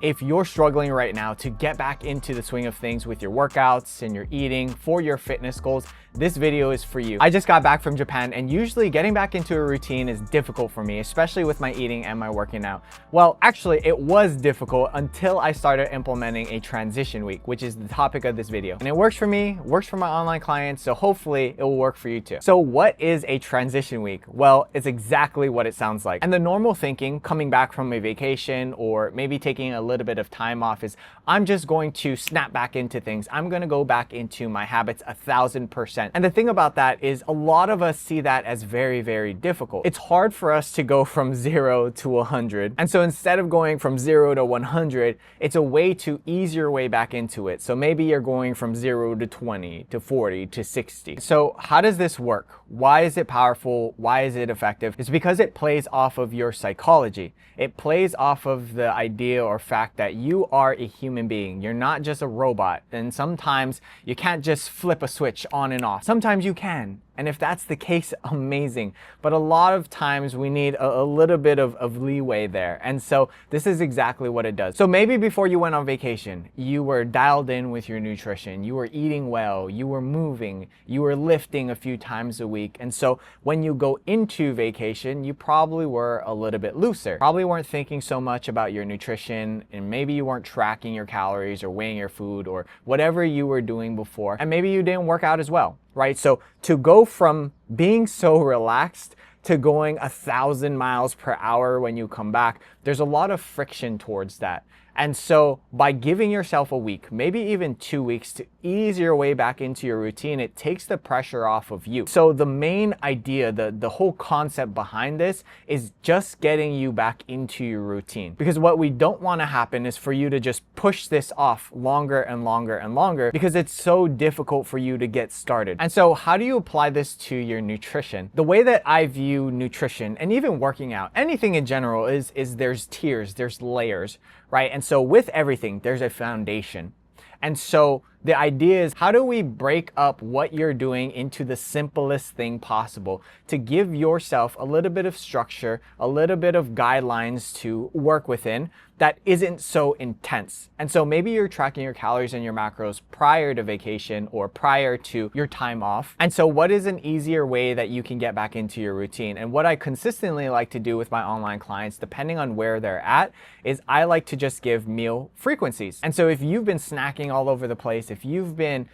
If you're struggling right now to get back into the swing of things with your workouts and your eating for your fitness goals, this video is for you. I just got back from Japan, and usually getting back into a routine is difficult for me, especially with my eating and my working out. Well, actually, it was difficult until I started implementing a transition week, which is the topic of this video. And it works for me, works for my online clients, so hopefully it will work for you too. So what is a transition week? Well, it's exactly what it sounds like. And the normal thinking coming back from a vacation or maybe taking a little bit of time off is, I'm just going to snap back into things. I'm going to go back into my habits 1000%. And the thing about that is a lot of us see that as very, very difficult. It's hard for us to go from 0 to 100. And so instead of going from 0 to 100, it's a way to ease your way back into it. So maybe you're going from 0 to 20 to 40 to 60. So how does this work? Why is it powerful? Why is it effective? It's because it plays off of your psychology. It plays off of the idea or fact that you are a human being. You're not just a robot. And sometimes you can't just flip a switch on and off. Sometimes you can. And if that's the case, amazing. But a lot of times we need a little bit of leeway there. And so this is exactly what it does. So maybe before you went on vacation, you were dialed in with your nutrition. You were eating well. You were moving. You were lifting a few times a week. And so when you go into vacation, you probably were a little bit looser. Probably weren't thinking so much about your nutrition, and maybe you weren't tracking your calories or weighing your food or whatever you were doing before. And maybe you didn't work out as well. Right? So to go from being so relaxed to going 1,000 miles per hour when you come back, there's a lot of friction towards that. And so by giving yourself a week, maybe even 2 weeks to ease your way back into your routine, it takes the pressure off of you. So the main idea, the whole concept behind this is just getting you back into your routine. Because what we don't want to happen is for you to just push this off longer and longer and longer because it's so difficult for you to get started. And so how do you apply this to your nutrition? The way that I view nutrition and even working out, anything in general is there's tiers, there's layers, right? And so with everything, there's a foundation. And so the idea is, how do we break up what you're doing into the simplest thing possible to give yourself a little bit of structure, a little bit of guidelines to work within that isn't so intense. And so maybe you're tracking your calories and your macros prior to vacation or prior to your time off. And so what is an easier way that you can get back into your routine? And what I consistently like to do with my online clients, depending on where they're at, is I like to just give meal frequencies. And so if you've been snacking all over the place, if you've been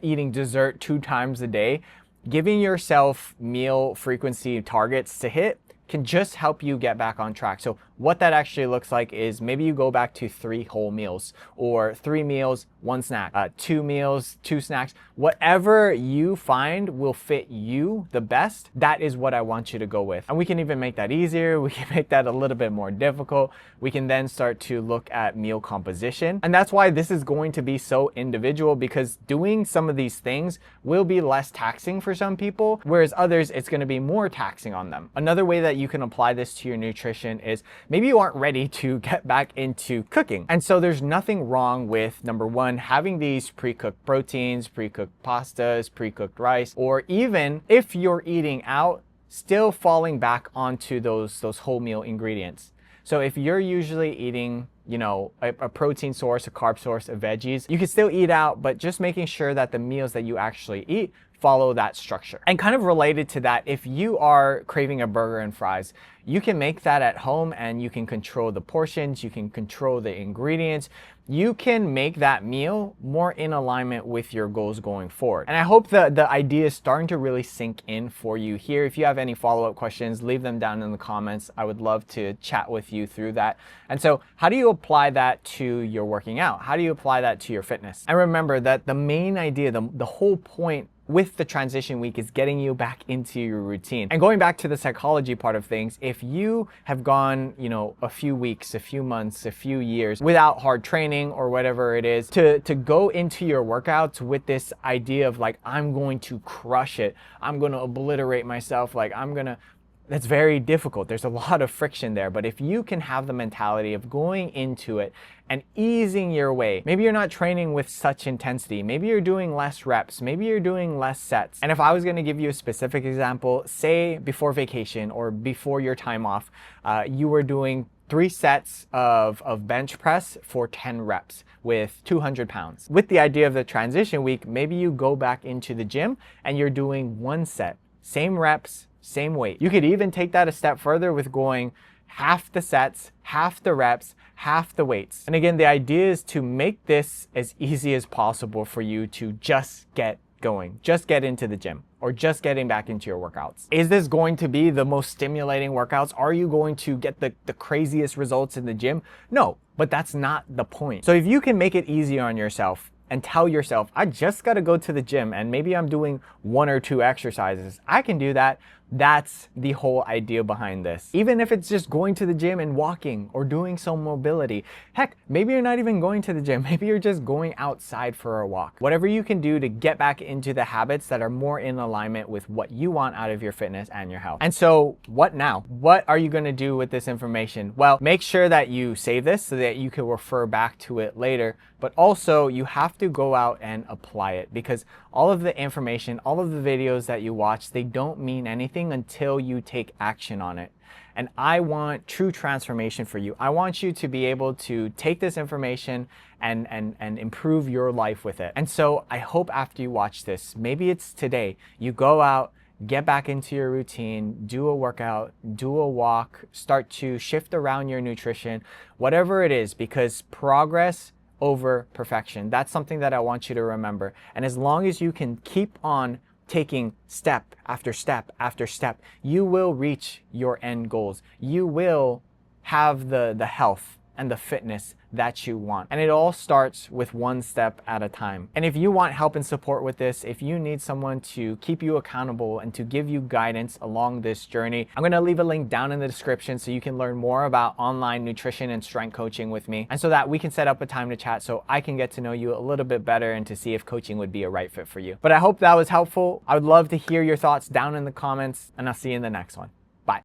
eating dessert 2 times a day, giving yourself meal frequency targets to hit can just help you get back on track. So what that actually looks like is maybe you go back to 3 whole meals or 3 meals, 1 snack, 2 meals, 2 snacks, whatever you find will fit you the best. That is what I want you to go with. And we can even make that easier. We can make that a little bit more difficult. We can then start to look at meal composition. And that's why this is going to be so individual, because doing some of these things will be less taxing for some people, whereas others, it's going to be more taxing on them. Another way that you can apply this to your nutrition is maybe you aren't ready to get back into cooking. And so there's nothing wrong with, number one, having these pre-cooked proteins, pre-cooked pastas, pre-cooked rice, or even if you're eating out, still falling back onto those whole meal ingredients. So if you're usually eating, you know, a protein source, a carb source, a veggies, you can still eat out, but just making sure that the meals that you actually eat follow that structure. And kind of related to that, if you are craving a burger and fries, you can make that at home and you can control the portions, you can control the ingredients. You can make that meal more in alignment with your goals going forward. And I hope the idea is starting to really sink in for you here. If you have any follow-up questions, leave them down in the comments. I would love to chat with you through that. And so how do you apply that to your working out? How do you apply that to your fitness? And remember that the main idea, the whole point with the transition week is getting you back into your routine. And going back to the psychology part of things, if you have gone, you know, a few weeks, a few months, a few years without hard training or whatever it is, to go into your workouts with this idea of like, I'm going to crush it, I'm going to obliterate myself, like that's very difficult. There's a lot of friction there. But if you can have the mentality of going into it and easing your way, maybe you're not training with such intensity, maybe you're doing less reps, maybe you're doing less sets. And if I was going to give you a specific example, say before vacation or before your time off, you were doing 3 sets of bench press for 10 reps with 200 pounds. With the idea of the transition week, maybe you go back into the gym and you're doing 1 set, same reps, same weight. You could even take that a step further with going half the sets, half the reps, half the weights. And again, the idea is to make this as easy as possible for you to just get going, just get into the gym, or just getting back into your workouts. Is this going to be the most stimulating workouts? Are you going to get the craziest results in the gym? No, but that's not the point. So if you can make it easy on yourself and tell yourself, I just got to go to the gym and maybe I'm doing 1 or 2 exercises, I can do that. That's the whole idea behind this. Even if it's just going to the gym and walking or doing some mobility. Heck, maybe you're not even going to the gym. Maybe you're just going outside for a walk. Whatever you can do to get back into the habits that are more in alignment with what you want out of your fitness and your health. And so what now? What are you going to do with this information? Well, make sure that you save this so that you can refer back to it later. But also you have to go out and apply it, because all of the information, all of the videos that you watch, they don't mean anything until you take action on it. And I want true transformation for you. I want you to be able to take this information and improve your life with it. And so I hope after you watch this, maybe it's today, you go out, get back into your routine, do a workout, do a walk, start to shift around your nutrition, whatever it is, because progress over perfection. That's something that I want you to remember. And as long as you can keep on taking step after step after step, you will reach your end goals. You will have the health and the fitness that you want. And it all starts with 1 step at a time. And if you want help and support with this, if you need someone to keep you accountable and to give you guidance along this journey, I'm gonna leave a link down in the description so you can learn more about online nutrition and strength coaching with me, and so that we can set up a time to chat so I can get to know you a little bit better and to see if coaching would be a right fit for you. But I hope that was helpful. I would love to hear your thoughts down in the comments, and I'll see you in the next one.